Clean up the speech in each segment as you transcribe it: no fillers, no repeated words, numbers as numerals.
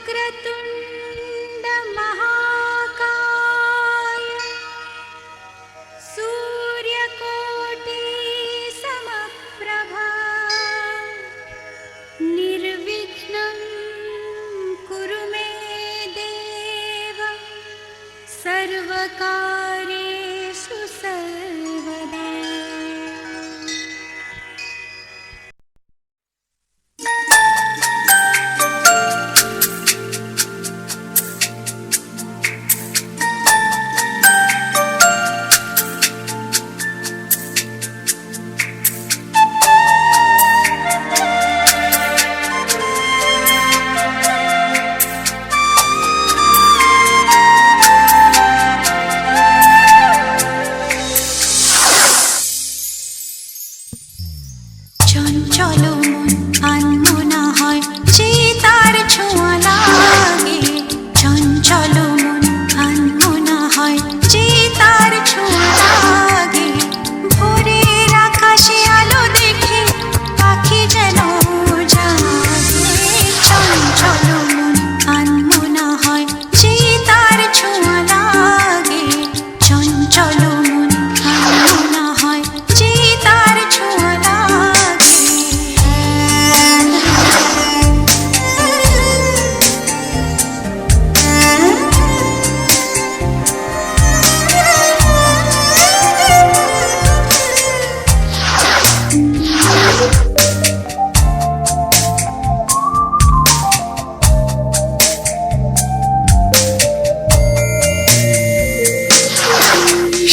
वक्रतुण्ड महाकाय सूर्यकोटि समप्रभा निर्विघ्नं कुरु मे देव सर्वकार्येषु सर्वदा।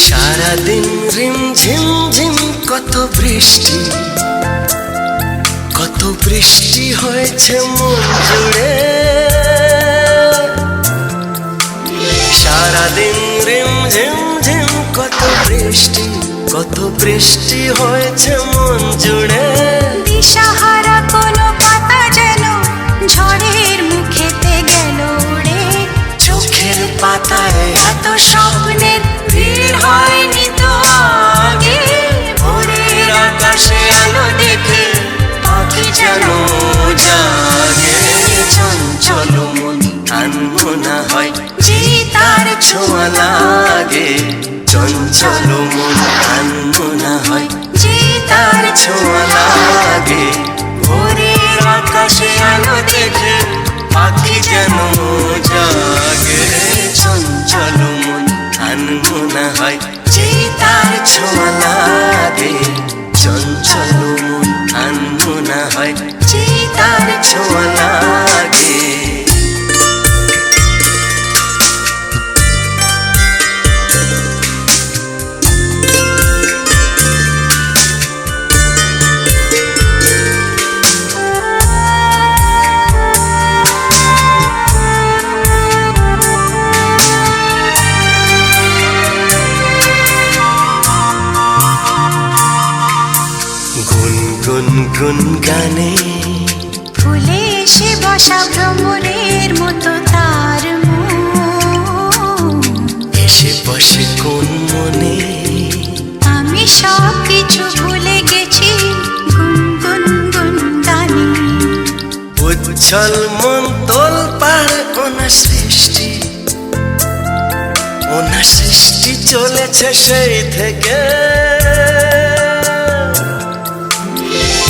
সারাদিন রিমঝিম ঝিম কত বৃষ্টি হয়েছে মন জুড়ে। সারাদিন রিমঝিম ঝিম কত বৃষ্টি হয়েছে মন জুড়ে। দিশাহারা কোনো পাতা যেন ঝড়ের মুখেতে গেল উড়ে। চোখের পাতায় এত স্বপ্নের ভিড় হয়নি তো আগে। ভোরের আকাশে আলো দেখে পাখি যেন জাগে। চঞ্চল মন আনমনা হয় যে তার ছোঁয়া লাগে। চঞ্চল মন আনমনা হয় যে তার ছোঁয়া লাগে। ভোরের আকাশে আলো দেখে পাখি যেন জাগে। চঞ্চল মন আনমনা হয় যে তার ছোঁয়া লাগে। চঞ্চল মন আনমনা হয় যে তার ছোঁয়া লাগে। গুনগুন গানে ফুলে এসে বসা ভ্রমরের মতো তার মন। এসে বসে কোন মনে আমি সব কিছু ভুলে গেছি গুনগুন গুন গানে। উচ্ছল মন তোল পার ওনা সৃষ্টি চলেছে সেই থেকে।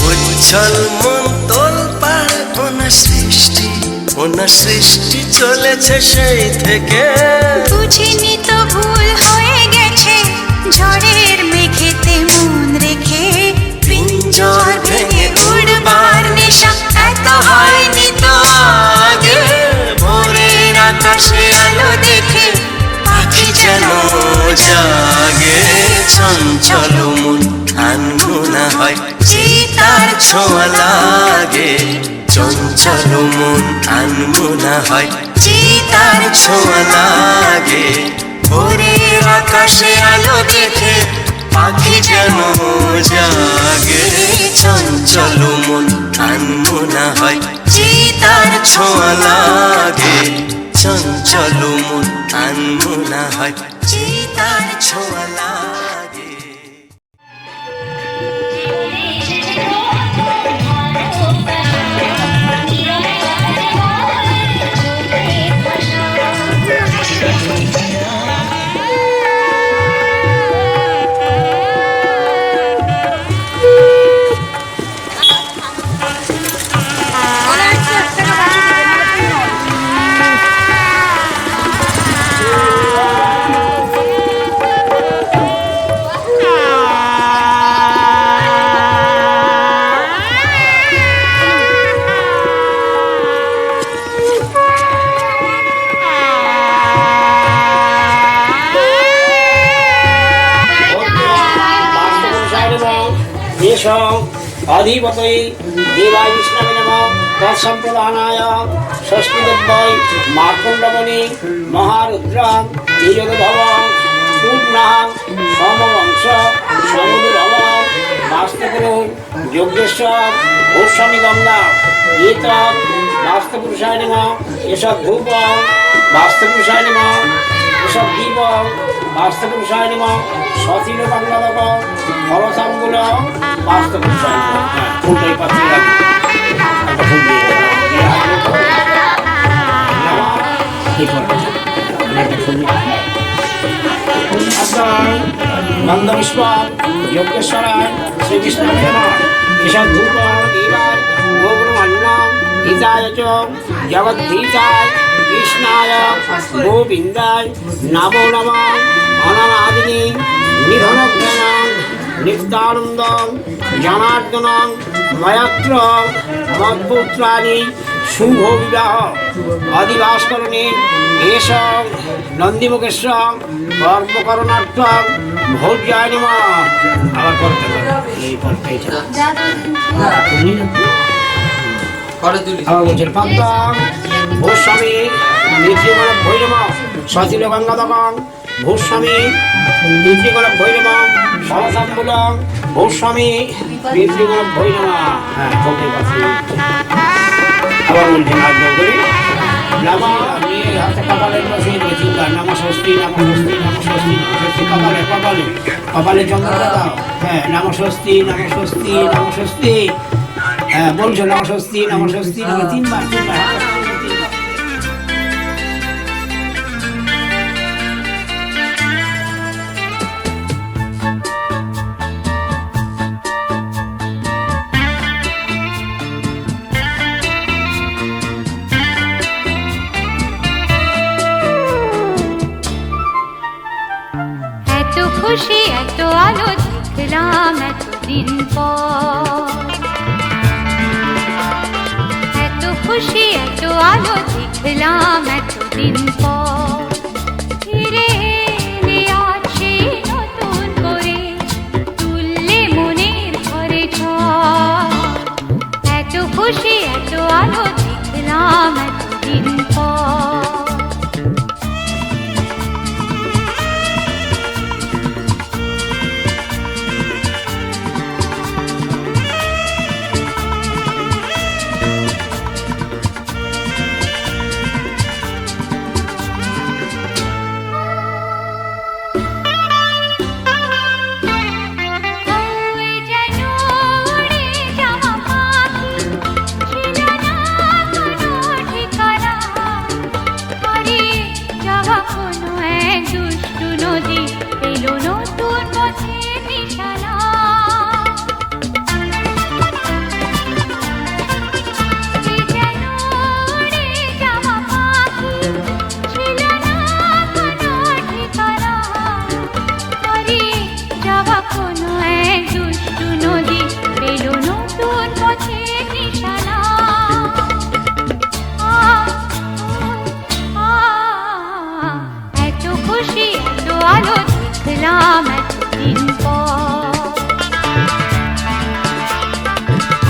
উচ্ছল মন তোল পার ওনা সৃষ্টি চলেছে সেই থেকে। বুঝিনি তো ভুল হয়ে গেছে ঝড়ের মেঘেতে মন রেখে। পিঞ্জর ভেঙে উড়বার নেশা এত হয়নি তো আগে। ভোরের আকাশে আলো দেখে পাখি যেন জাগে। চঞ্চল মন আনমনা হয় যে তার ছোঁয়া লাগে। চঞ্চল মন আনমনা হয় যে তার ছোঁয়া লাগে। ভোরের আকাশে আলো দেখে পাখি যেন জাগে। চঞ্চল মন আনমনা হয় যে তার ছোঁয়া লাগে। চঞ্চল মন আনমনা হয় যে তার ছোঁয়া লাগে। এসং অধিপতয়ে দেবায় বিষ্ণবে নমঃ তৎসম্প্রদানায় ষষ্ঠীদেব্যৈ মার্কণ্ডমণি মহারুদ্রাং নিযোগভবং পূর্ণাং সমবংশ সমুদ্রভবং বাস্তবরূপ যজ্ঞেশ্বর গোস্বামী গঙ্গা এতৎ বাস্তপুরুষায় নমঃ এসব ধূপং বাস্তপুরুষায় নমঃ এসব দীপং বাস্তপুরুষায় নমঃ সতিল বাংলাদকং ফলসাঙ্গুল বাস্তপুরুষায় নমঃ। ফুলটাই পাচ্ছি একটা ফুল দিয়ে নন্দবিশ্বর যজ্ঞেশ্বরায় শ্রীকৃষ্ণায় নমঃ এসব ধূপ দীপায় গোব্রহ্মণ্যম হিতায় চ জগদ্ধীতায় কৃষ্ণায় গোবিন্দায় নমো নমঃ অনাদিনী নিধনজ্ঞানং নিত্যানন্দং জনার্দনং ময়ত্র মৎপুত্রাণি শুভ বিবাহ অধিবাসকরণে এসং নন্দীমুখেশ্বর কর্মকরণার্থম ভোজ্যায় নমঃ। আবার করতে হবে এই পরটাই বলছেন পান্তং ভূস্বামী নিত্রিগণ ভৈরম সচিল গঙ্গাদকং ভূস্বামী নিত্রিগণ ভৈরম সরসাম্বুলং ভূস্বামী নিত্রিগণ ভৈরম। হ্যাঁ বলতেই পারছি। আবার বলছেন আজ্ঞা করি নামা আমি হাতে কপালের বসে দিয়েছি নামা ষষ্ঠী নামা ষষ্ঠী নামা ষষ্ঠী নামা ষষ্ঠী কপালে কপালে কপালে চন্দ্র দাও। হ্যাঁ নামা ষষ্ঠী নামা ষষ্ঠী নামা ষষ্ঠী। হ্যাঁ বলছো নামা ষষ্ঠী নামা ষষ্ঠী নামা তিনবার তিনবার। খুশি এত আলো দেখলাম এতদিন পর, এত খুশি এত আলো দেখলাম এতদিন পর। ফিরে এলে আছে নতুন করে তুললে মনের ঘরে ঝড়। এত খুশি এত আলো দেখলাম এতদিন পর।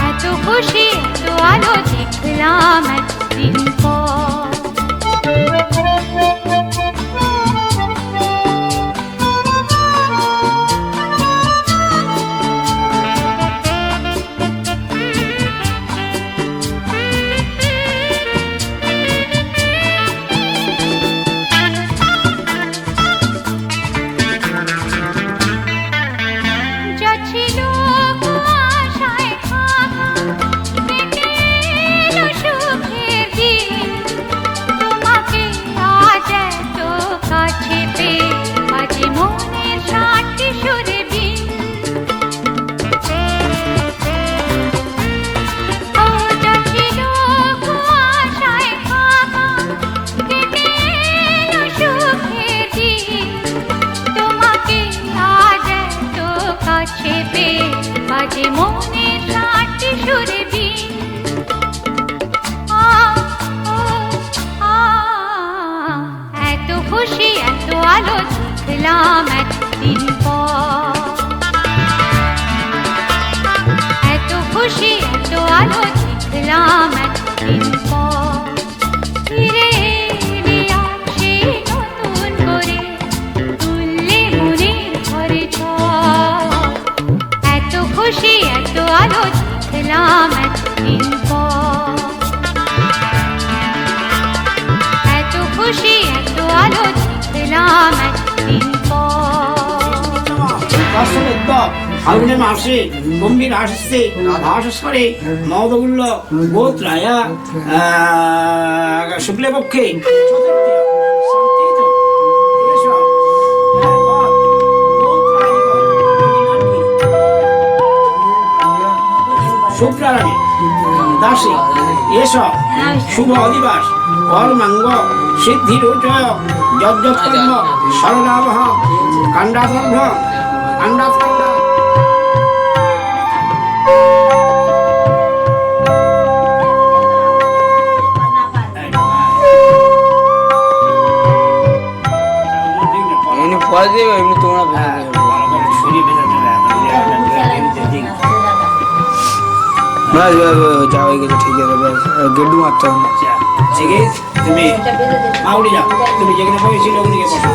এত খুশি এত আলো দেখলাম এতদিন পর। এত খুশি এত আলো দেখলাম এতদিন পর। এত আলো দেখলাম এতদিন পর। এত খুশি এত আলো দেখলাম এতদিন পর। ফাল্গুনে মাসে গম্ভীর হাসছে হাসস্বরে নবগুল্য গোত্রায় শুক্লপক্ষে শুক্রারাণী দাসী এসব শুভ অধিবাস কর্মাঙ্গ সিদ্ধিরোচয় যজ্ঞকর্ম সরলাভঃ কাণ্ডাধর্ম কাণ্ডাধর্ম। এমনি তোমরা যা হয়ে গেছে ঠিক আছে ব্যাস গেড্ডু মারতে হবে না। তুমি মাউড়ি যাও, তুমি যেখানে বসেছিল ওদিকে বসো।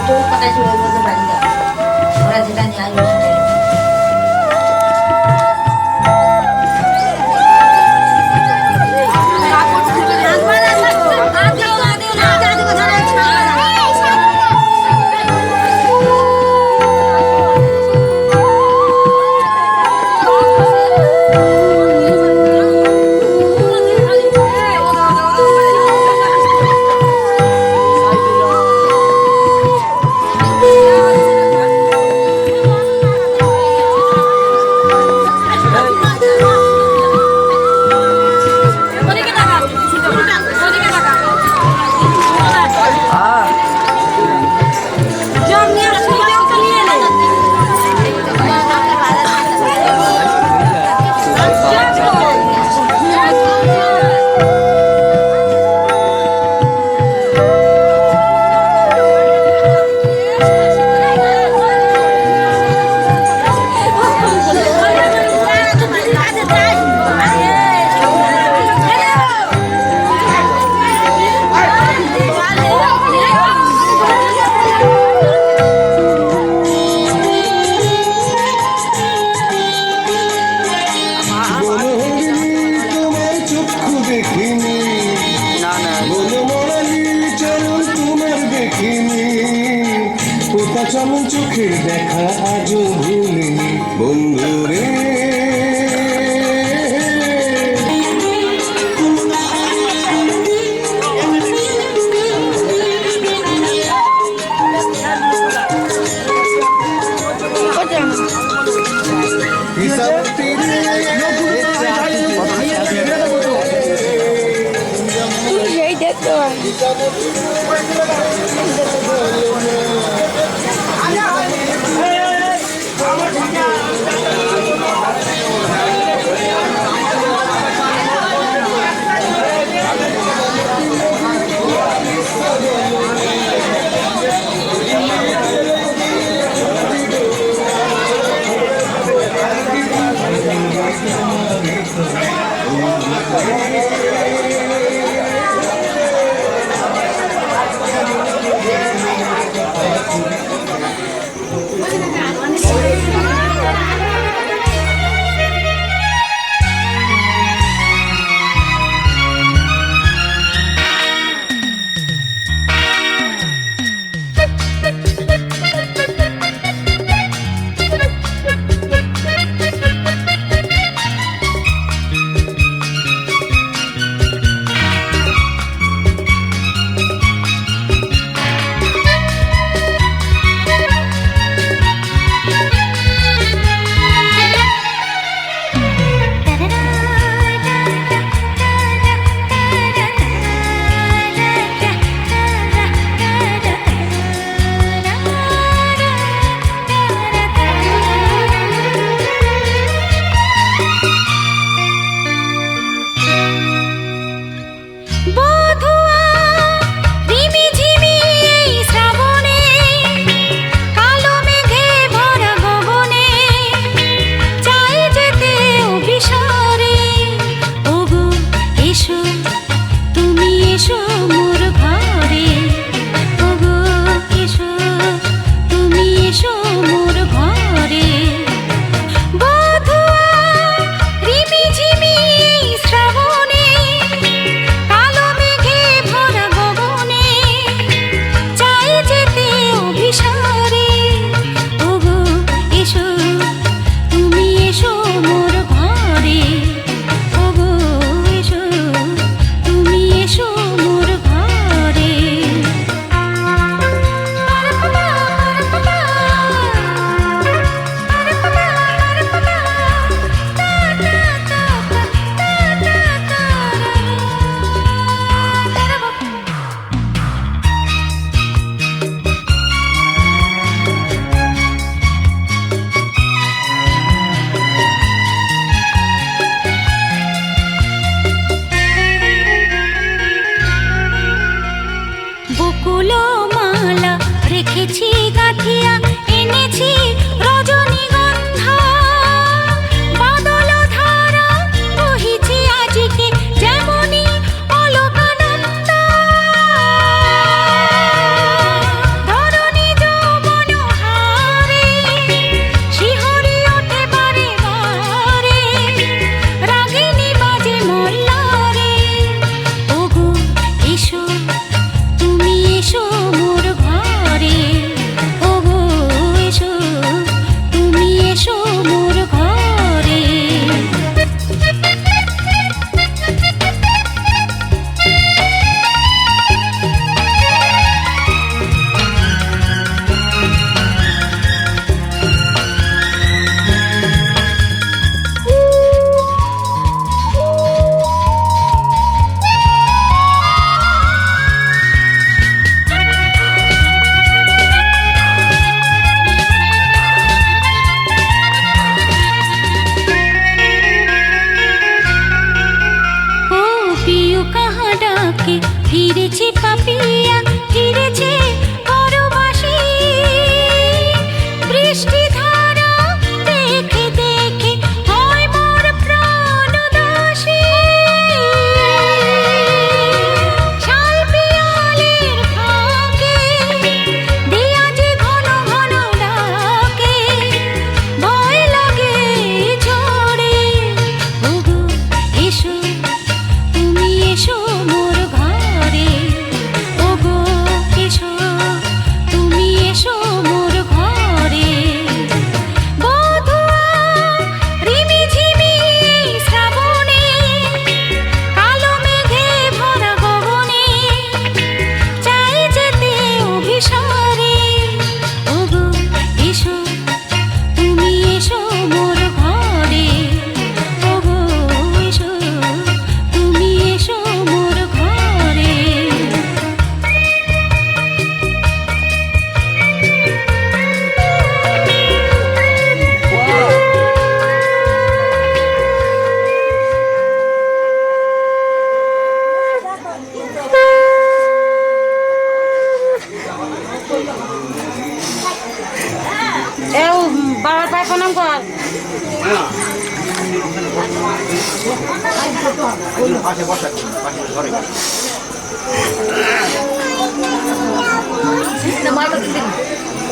চমন চোখের দেখা আজও ভুলিনি বন্ধুরে।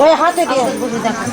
ওই হাতে দিয়ে বুঝে দেখা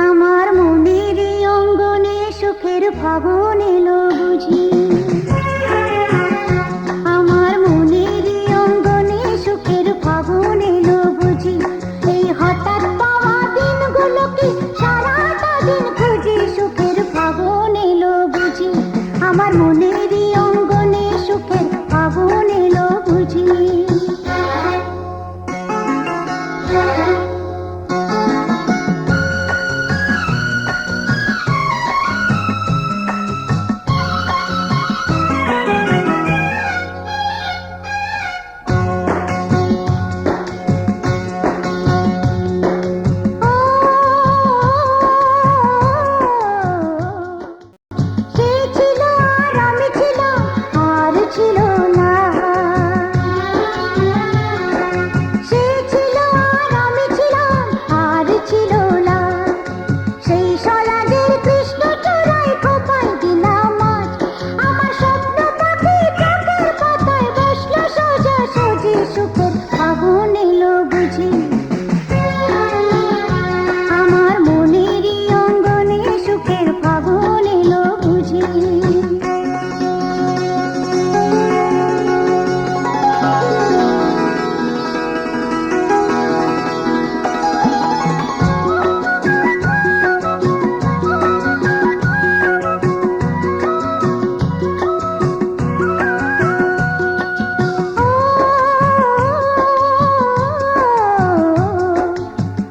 আমার মনের অঙ্গনে সুখের ফাগুন এলো বুঝি আমার মনের অঙ্গনে সুখের ফাগুন এলো বুঝি এই হঠাৎ পাওয়া দিনগুলোকে সারাটা দিন খুঁজি সুখের ফাগুন এলো বুঝি আমার মনের অঙ্গনে সুখের ফাগুন এলো বুঝি সে ছিল আর আমি ছিলাম আর ছিল না সে ছিল আর আমি ছিলাম আর ছিল না সেই সরাজের কৃষ্ণ চূড়ায় খোপায় দিলাম আজ আমার স্বপ্ন পাখি চোখের পাতায় বসলো সোজা সোজি সুখের ফাগুন এলো বুঝি আমার মনের অঙ্গনে সুখের ফাগুন এলো বুঝি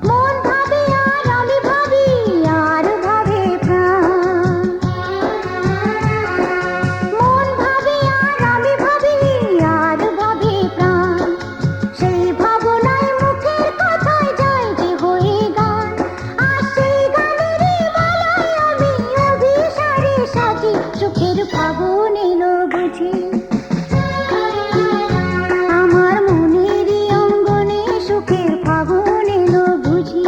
মন ভাবে আর আমি ভাবি আর ভাবে প্রাণ মন ভাবে আর আমি ভাবি আর ভাবে প্রাণ সেই ভাবনায় মুখের কথায় যায় যে হয়ে গান আর সেই গানেরই মালায় আমি অভিসারে সাজি সুখের ফাগুন এলো বুঝি আমার মনের অঙ্গনে সুখের ফাগুন এলো বুঝি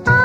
আ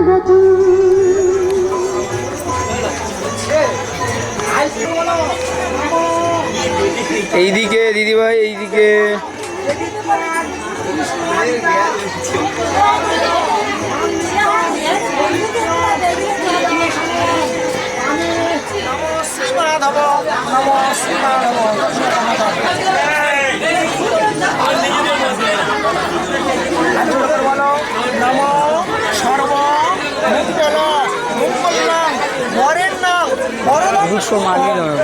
स्वागतम्। এইদিকে দিদিভাই, এইদিকে। দুশো মার্কেট হবে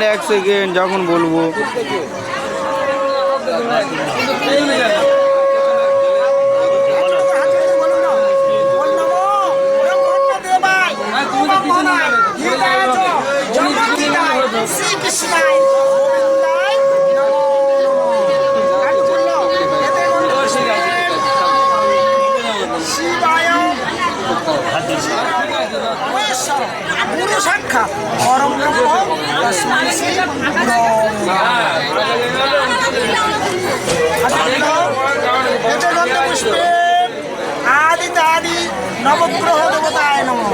এক সেকেন্ড যখন বলবো। आदि नवग्रह देवताय नमः।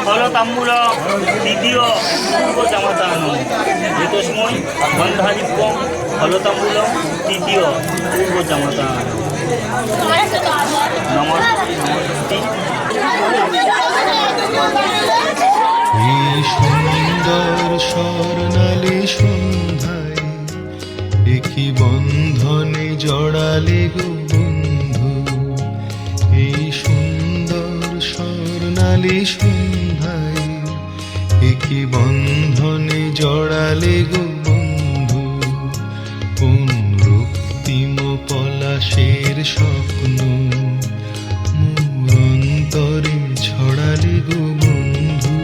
ফলতাম্বুল দ্বিতীয় পূর্ব জামাতান ঋতস্ময় বন্ধারিক্যম ফলতাম্বুল তৃতীয় পূর্ব জামাতান নমস্তে। এই সুন্দর স্বর্ণালী সন্ধ্যায় একই বন্ধনে জড়ালে গো বন্ধু। এই সুন্দর স্বর্ণালী সন্ধ্যায় একই বন্ধনে জড়ালে গো বন্ধু। কোন রক্তিম পলাশের স্বপ্ন মোর অন্তরে ছড়ালে গো বন্ধু।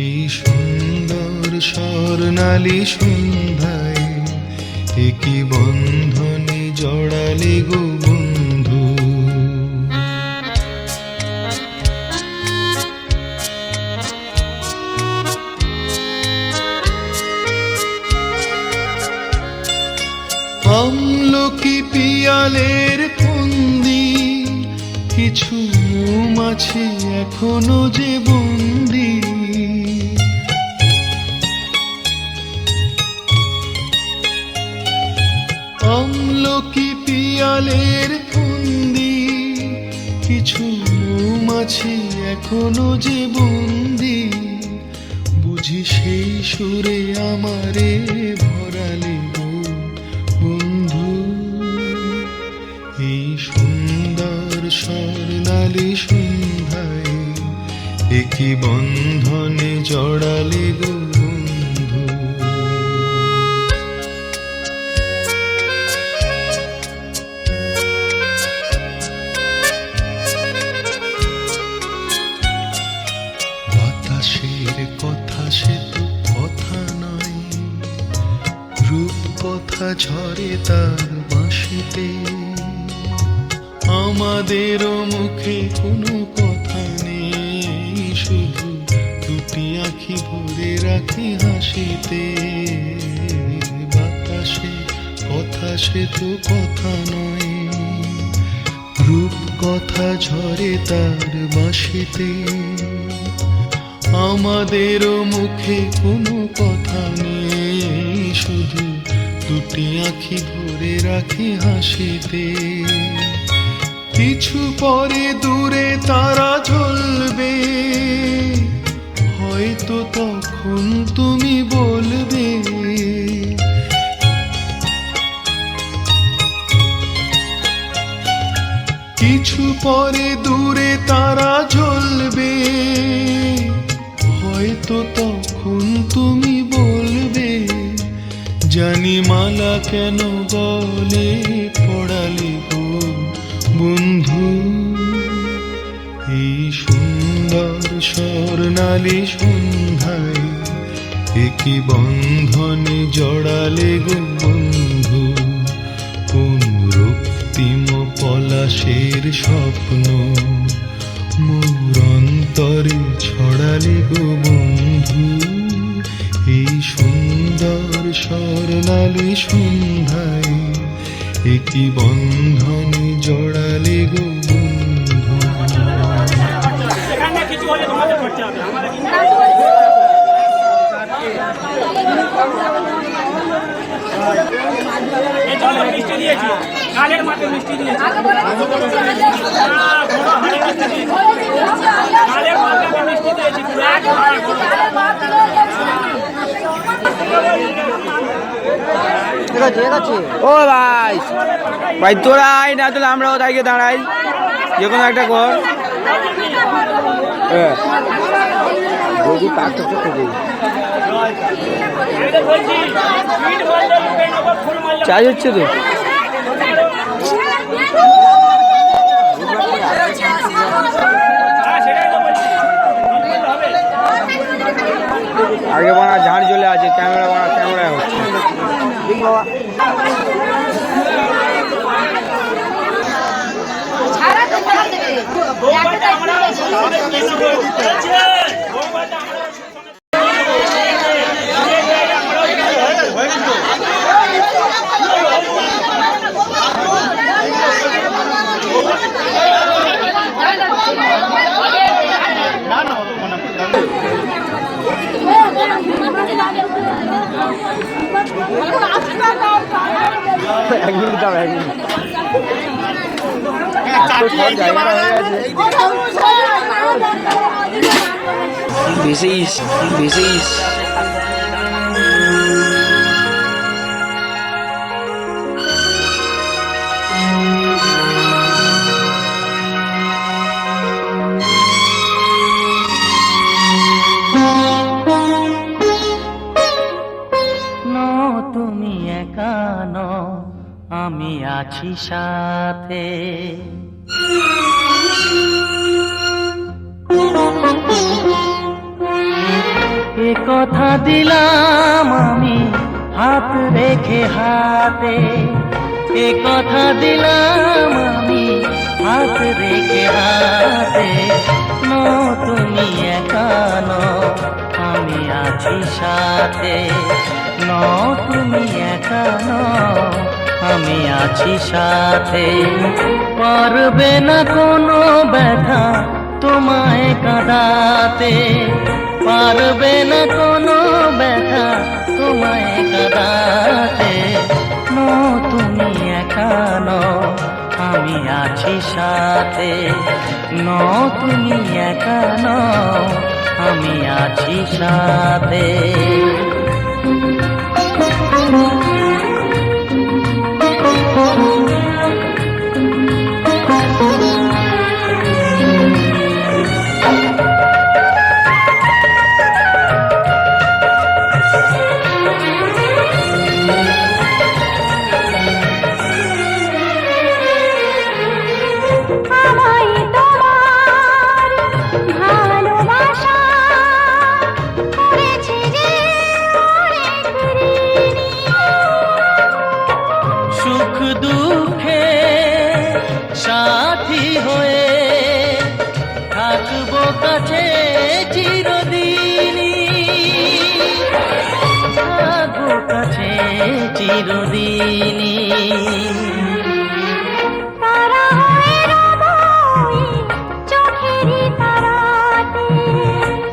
এই সুন্দর স্বর্ণালী সন্ধ্যায় একই বন্ধনে জড়ালে গো বন্ধু। আমলকি পিয়ালের ফন্দি কিছু মৌমাছি এখনো যে বন্দি। আমলকি পিয়ালের ফন্দি কিছু মৌমাছি এখনো যে বন্দি। বুঝি সেই সুরে আমারে ভরালে গো বন্ধু। এই সুন্দর স্বর্ণালী সন্ধ্যায় একই বন্ধনে জড়ালে গো বন্ধু। বাতাসের কথা সে তো কথা নয়, রূপ কথা ঝরে তার বাঁশিতে। আমাদেরও মুখে কোনো কথা নেই, শুধু দুটি আঁখি ভরে রাখি হাসিতে। বাতাসে কথা সে তো কথা নয়, রূপ কথা ঝরে তার বাঁশিতে। আমাদেরও মুখে কোনো কথা নেই, শুধু দুটি আঁখি ভরে রাখি হাসিতে। কিছু পরে দূরে তারা জ্বলবে, হয়তো তখন তুমি বলবে কিছু পরে দূরে তারা জ্বলবে, হয়তো তখন তুমি বলবে জানি মালা কেন গলে পড়ালে গো বন্ধু। এই সুন্দর স্বর্ণালী সন্ধ্যায় একই বন্ধনে জড়ালে গো বন্ধু। কোন রক্তিম পলাশের স্বপ্ন মোর অন্তরে ছড়ালে গো বন্ধু। এই সুন্দর স্বর্ণালী সন্ধ্যায় একই বন্ধনে জড়ালে গো বন্ধু। এখানে কিছু হলে তোমাদের করতে হবে, আমাদের এই জন্য মিষ্টি দিয়েছি, কালের মাঠে মিষ্টি দিয়েছি, কালের মাঠে মিষ্টি দিয়েছি। ও ভাই ভাই তোরা আয় না, তাহলে আমরাও তাইকে দাঁড়াই, যে কোনো একটা কর। চার্জ হচ্ছে তো। আগে বানা ঝাড় জ্বলে আছে, ক্যামেরা বানা ক্যামেরা হচ্ছে। যাবে এত সব জায়গাটা হয়ে গেছে বেশিস বেশিস তুমি একা নও, আমি আছি সাথে। এ কথা দিলাম আমি হাত রেখে হাতে, এ কথা দিলাম আমি হাত রেখে হাতে। তুমি একা নও, আমি আছি সাথে। তুমি একা নও, আমি আছি সাথে। পারবে না কোনো ব্যথা তোমায় কাঁদাতে, পারবে না কোনো ব্যথা তোমায় কাঁদাতে। তুমি একা নও, আমি আছি সাথে। তুমি একা নও, আমি আছি সাথে। সুখ দুঃখে সাথী হয়ে থাকবো কাছে চিরদিনই, থাকবো কাছে চিরদিনই।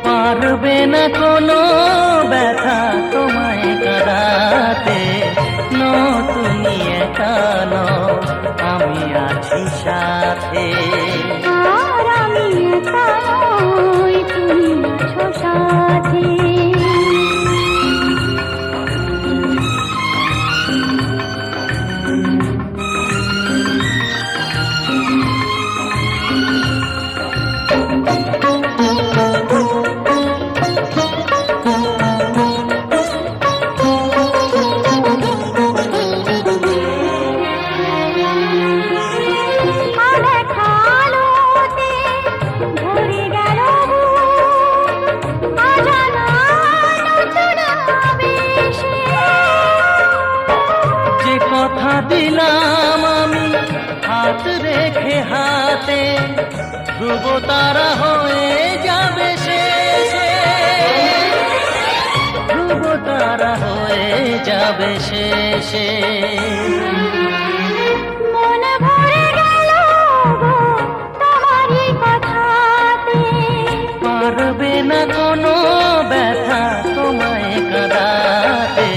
পারবে না কোনো ব্যথা তোমায় কাঁদাতে। তুমি একা নও, আমি আছি সাথে। আমি একা নই, তুমি আছো সাথে। যে কথা দিলাম আমি হাত রেখে হাতে, ধ্রুব তারা হয়ে যাবে শেষে, ধ্রুব তারা হয়ে যাবে শেষে। মন ভরে গেল গো তোমারই কথাতে, পারবে না কোনো ব্যথা তোমায় কাঁদাতে।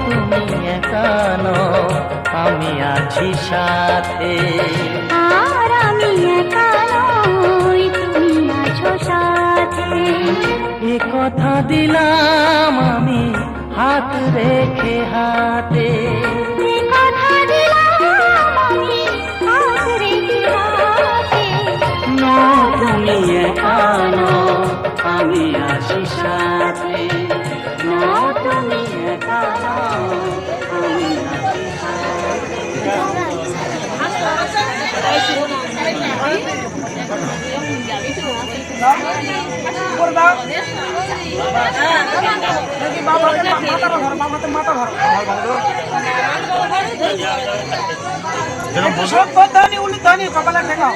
তুমি একা নও, আমি আছি সাথে। আর আমি একা নই, তুমি আছো সাথে। এ কথা দিলাম আমি হাত রেখে হাতে, এ কথা দিলাম আমি হাত রেখে হাতে। তুমি একা নও, আমি আছি সাথে। তুমি একা নও, আমি আছি কপালে ঠেকাও।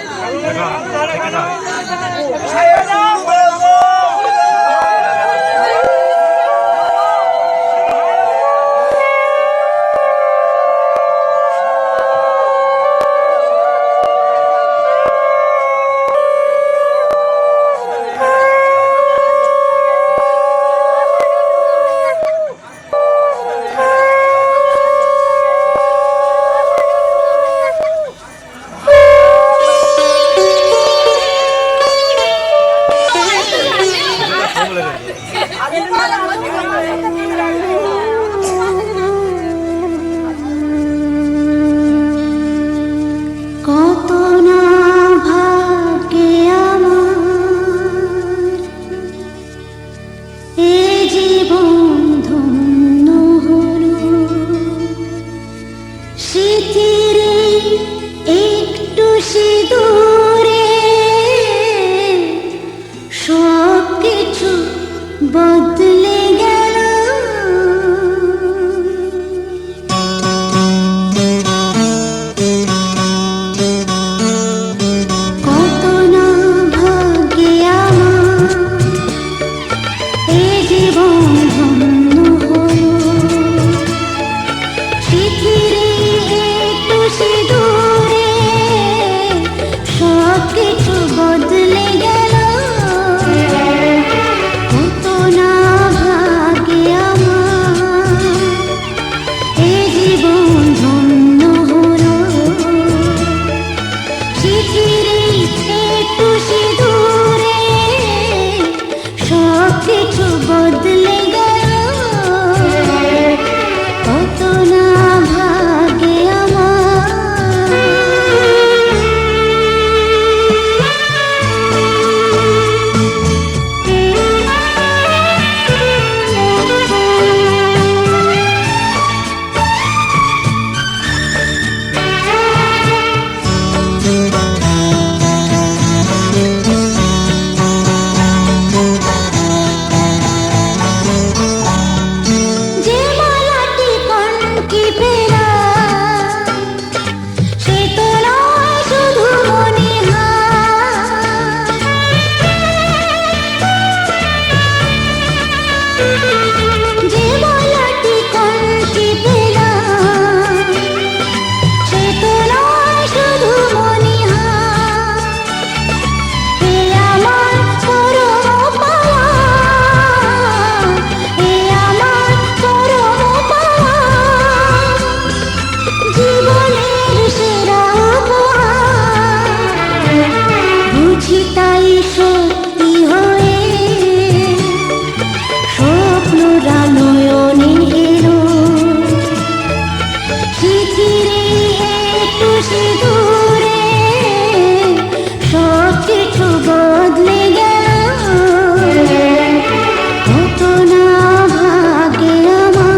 চিঠিরে একটু সিঁদুরে সব কিছু বদলে গেল, কত না ভাগে যে মালাটি কণ্ঠে ফেরা, সে তো নয় শুধু মণিহার। যে মালাটি কণ্ঠে ফেরা, সে তো নয় শুধু মণিহার। এ আমার পরম পাওয়া, এ আমার পরম পাওয়া, জীবনের সেরা উপহার। বুঝি তাই সত্যি হয়ে স্বপ্নরা নয়নে এলো, চিঠিরে একটু সিঁদুরে সব কিছু বদলে গেল, কত না ভাগে আমার।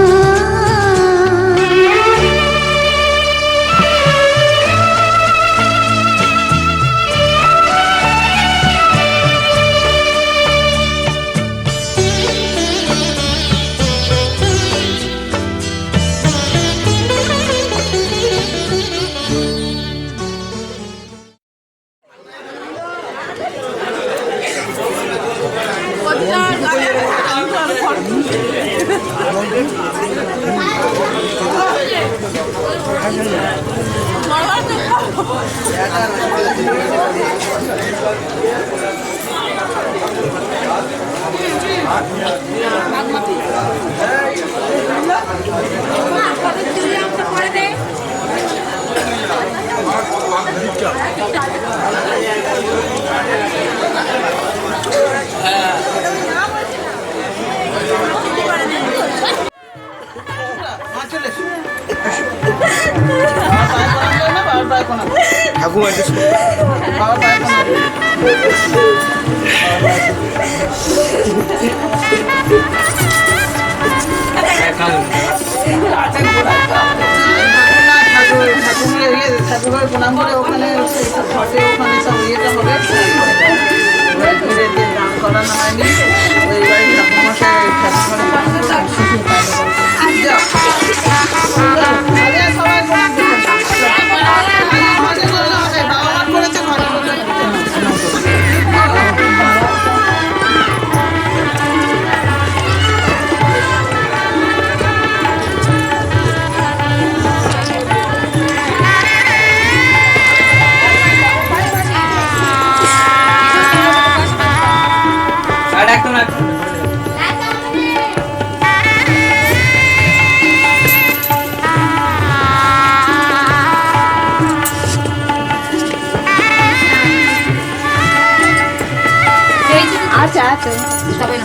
ঠাকুমা একটু শুনো। ঠাকুরের প্রণাম করে ওখানে ঘটে, ওখানে সব ইয়েটা হবে, দান করানো হয়নি। ওই বাড়ির ঠাকুরমশাই ঠাকুর সবাই প্রণাম করতে আমাদের জন্য হবে, বাবা মা করেছে ঘরে বসে। আচ্ছা আচ্ছা সবাই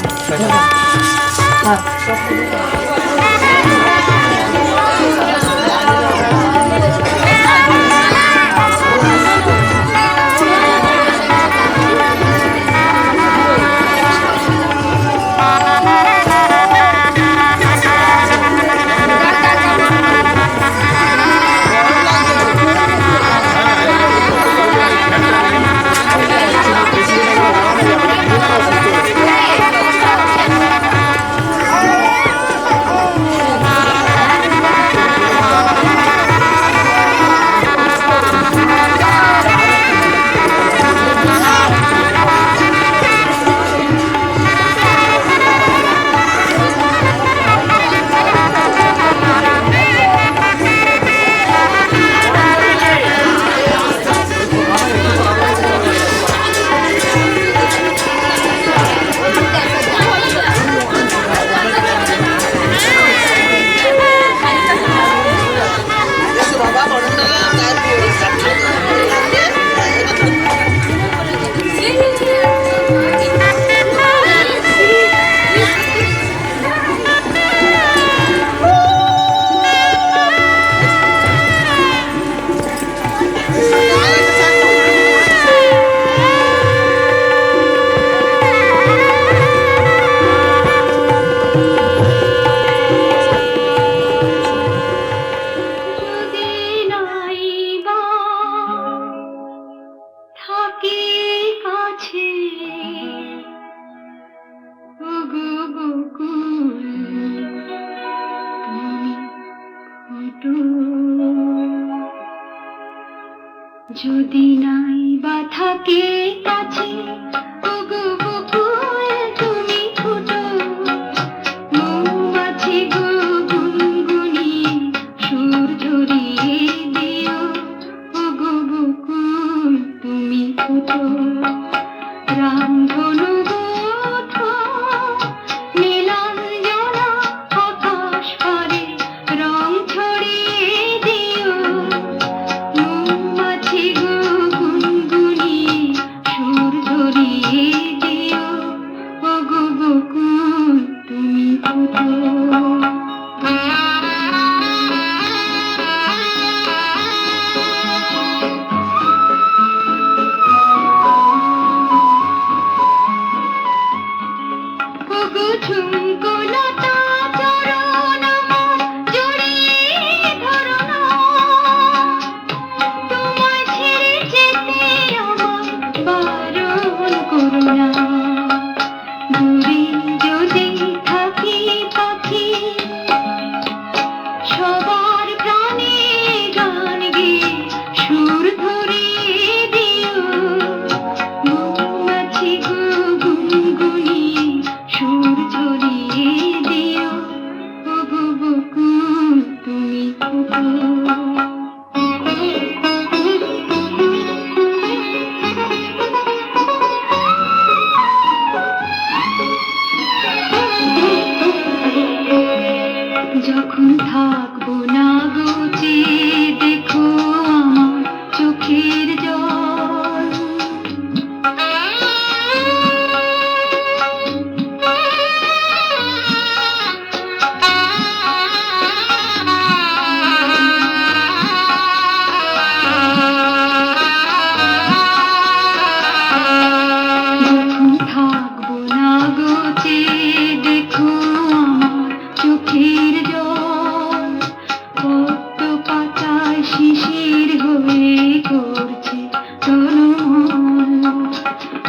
নাই বা থাকে কাছে ওগো বকুল তুমি ফুটো মৌমাছি গো গুনগুনি সুর ঝরিয়ে দিও ওগো বকুল তুমি ফুটো রামধনু ওঠো নীলাঞ্জনা আকাশ পারে রং ছড়িয়ে দিও মৌমাছি গো গুনগুনি সুর ঝরিয়ে দিও ওগো বকুল তুমি ফুটো ওগো ঝুমকো লতা চরণ আমার জড়িয়ে ধরো না তোমায় ছেড়ে যেতে আমার বারণ করো না দূরে যদি থাকি পাখি সবার প্রাণে গান গেয়ে সুর ধরিয়ে দিও মৌমাছি গো গুনগুনি সুর ঝরিয়ে দিও ওগো বকুল তুমি ফুটো যখন থাকবো না গোচে দেখো আমার চোখের জল যখন থাকবো না গোচে দেখো আমার চোখের জল কত পাতায় শিশির হয়ে করছে তনুমল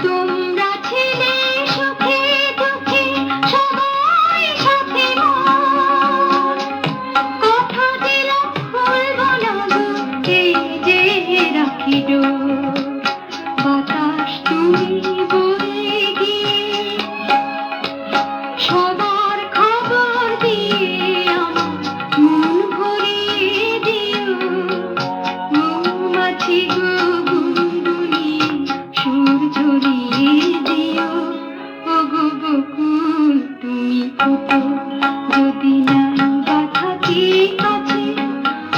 তোমরা ছিলে সুখে দুঃখে সবাই সাথে মন কথা দিলাম খুলবো না গো এই যে রাখি ডোর বাতাস তুমি বয়ে গিয়ে সবার খবর দিয়ে আমার মন ভরিয়ে দিও মৌমাছি গো গুনগুনি সুর ঝরিয়ে দিও ওগো বকুল তুমি ফুটো যদি নাই বা থাকি কাছে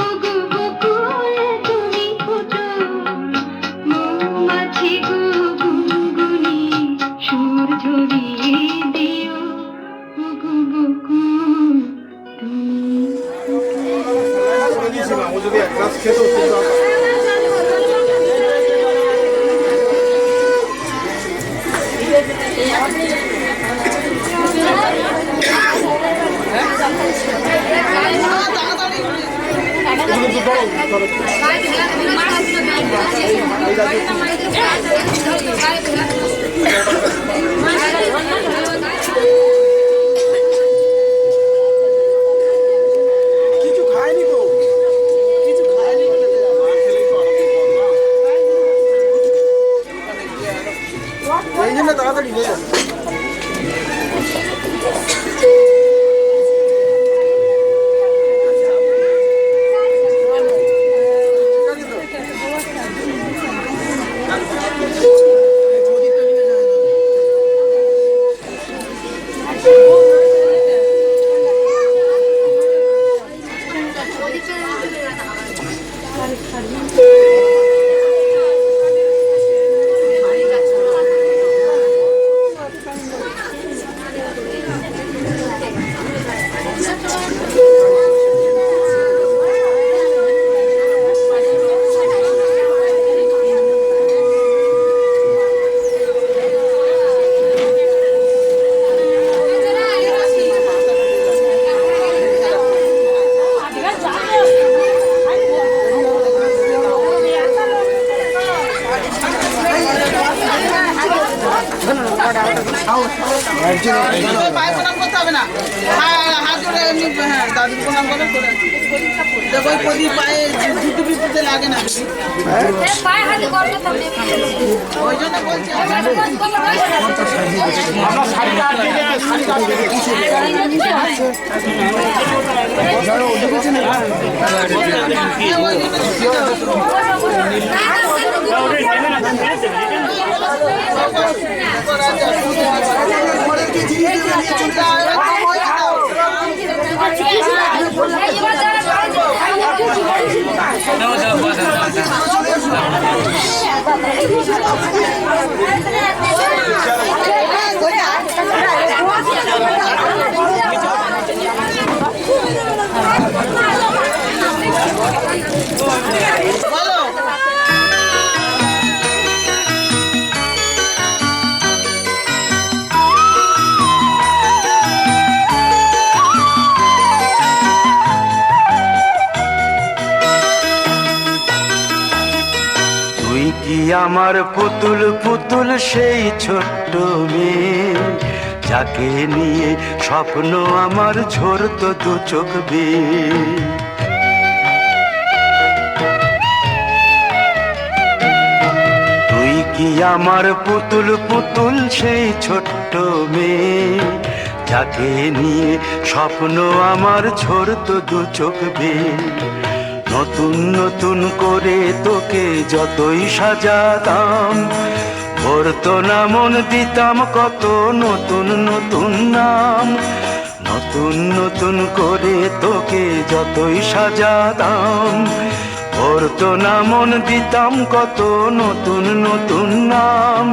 ওগো বকুল তুমি ফুটো মৌমাছি গো গুনগুনি সুর ঝরিয়ে দিও ওগো বকুল তুমি ও যদি এক গ্লাস খেত কিছু খায়নি তো কিছু খায়নি এই জন্য তাড়াতাড়ি নিয়ে যাবে পায়ে প্রণাম করতে হবে না, হাত জোড়ে এমনি, হ্যাঁ দাদুর প্রণাম করে করে দেখো ওই প্রদীপ পায়ে জুতো বিপুতে লাগে না দিদি। ওই জন্য বলছি বলো তুই কি আমার পুতুল পুতুল সেই ছোট্ট মেয়ে, যাকে নিয়ে স্বপ্ন আমার ঝরতো দু চোখ বেয়ে। তুই কি আমার পুতুল পুতুল সেই ছোট্ট মেয়ে, যাকে নিয়ে স্বপ্ন আমার ঝরতো দু চোখ বেয়ে। নতুন নতুন করে তোকে যতই সাজাতাম, ভরতো না মন দিতাম কত নতুন নতুন নাম। নতুন নতুন করে তোকে যতই সাজাতাম, ভরতো না মন দিতাম কত নতুন নতুন নাম।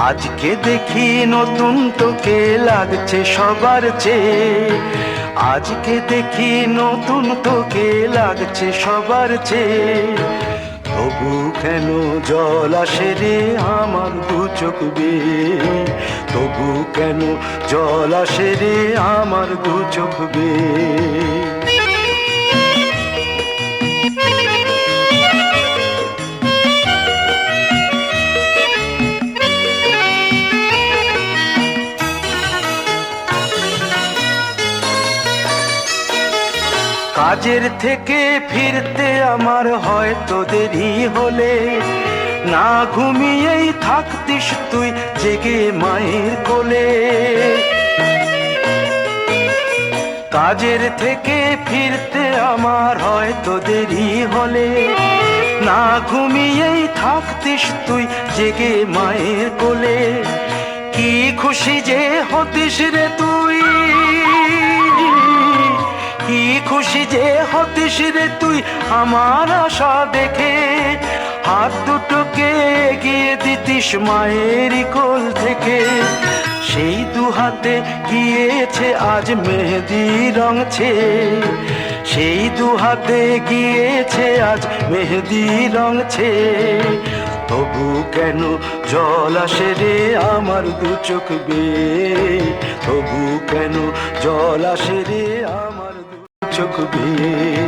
আজকে দেখি নতুন তোকে লাগছে সবার চেয়ে, আজকে দেখি নতুন তোকে লাগছে সবার চেয়ে। তবু কেন জল আসে রে আমার দু চোখ বেয়ে, তবু কেন জল আসে রে আমার দু চোখ বেয়ে। কাজের থেকে ফিরতে আমার হয়তো দেরি হলে, না ঘুমিয়েই থাকতিস তুই জেগে মায়ের কোলে। কাজের থেকে ফিরতে আমার হয়তো দেরি হলে, না ঘুমিয়েই থাকতিস তুই জেগে মায়ের কোলে। কি খুশি যে হতিস রে তুই, কি খুশি যে হতিস রে তুই আমার আশা দেখে। হাত দুটোকে এগিয়ে দিতিস মায়ের কোল থেকে, সেই দু হাতে গিয়েছে আজ মেহেদি রং ছেয়ে। সেই দু হাতে গিয়েছে আজ মেহেদি রং ছেয়ে। তবু কেন জল আসে রে আমার দু চোখ বেয়ে, তবু কেন জল আসে রে আমার দু চোখ বেয়ে।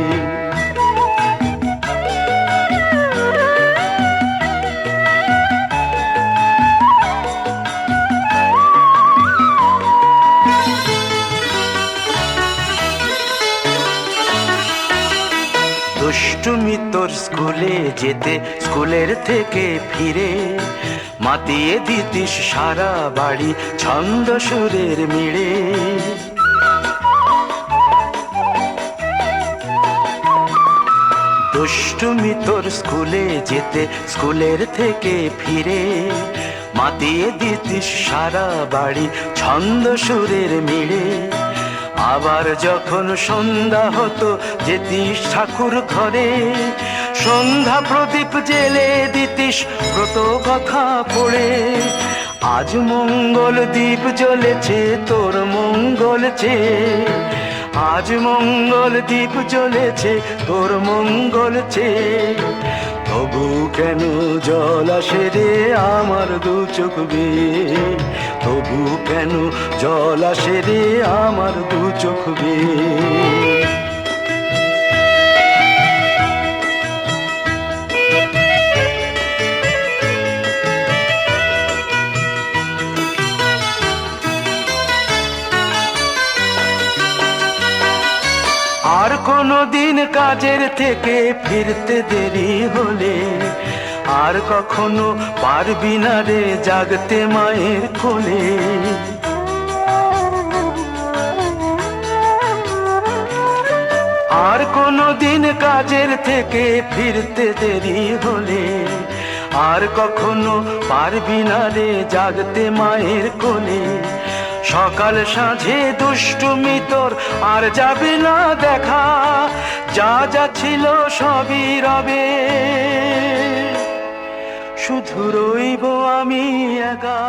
দুষ্টুমি তোর স্কুলে যেতে, স্কুলের থেকে ফিরে মাতিয়ে দিতিস সারা বাড়ি ছন্দ সুরের মিড়ে। দুষ্টুমি তোর স্কুলে যেতে, স্কুলের থেকে ফিরে মাতিয়ে দিতিস সারা বাড়ি ছন্দ সুরের মিড়ে। আবার যখন সন্ধ্যা হতো যেতিস ঠাকুর ঘরে, সন্ধ্যা প্রদীপ জেলে দিতিস ব্রত কথা পড়ে। আজ মঙ্গল দ্বীপ জ্বলেছে তোর মঙ্গল চেয়ে, আজ মঙ্গল দ্বীপ জ্বলেছে তোর মঙ্গল চেয়ে। তবু কেন জল আসে রে আমার দু চোখ বেয়ে, তবু কেন জল আসে রে আমার দু চোখ বেয়ে। দিন কাজের থেকে ফিরতে দেরি হলে আর কখনো পারবি না রে জাগতে মায়ের কোলে। আর কোনো দিন কাজের থেকে ফিরতে দেরি হলে আর কখনো পারবি না রে জাগতে মায়ের কোলে। সকাল সাঁঝে দুষ্টুমি তোর আর যাবে না দেখা, যা যা ছিল সবই রবে, শুধু রইব আমি একা।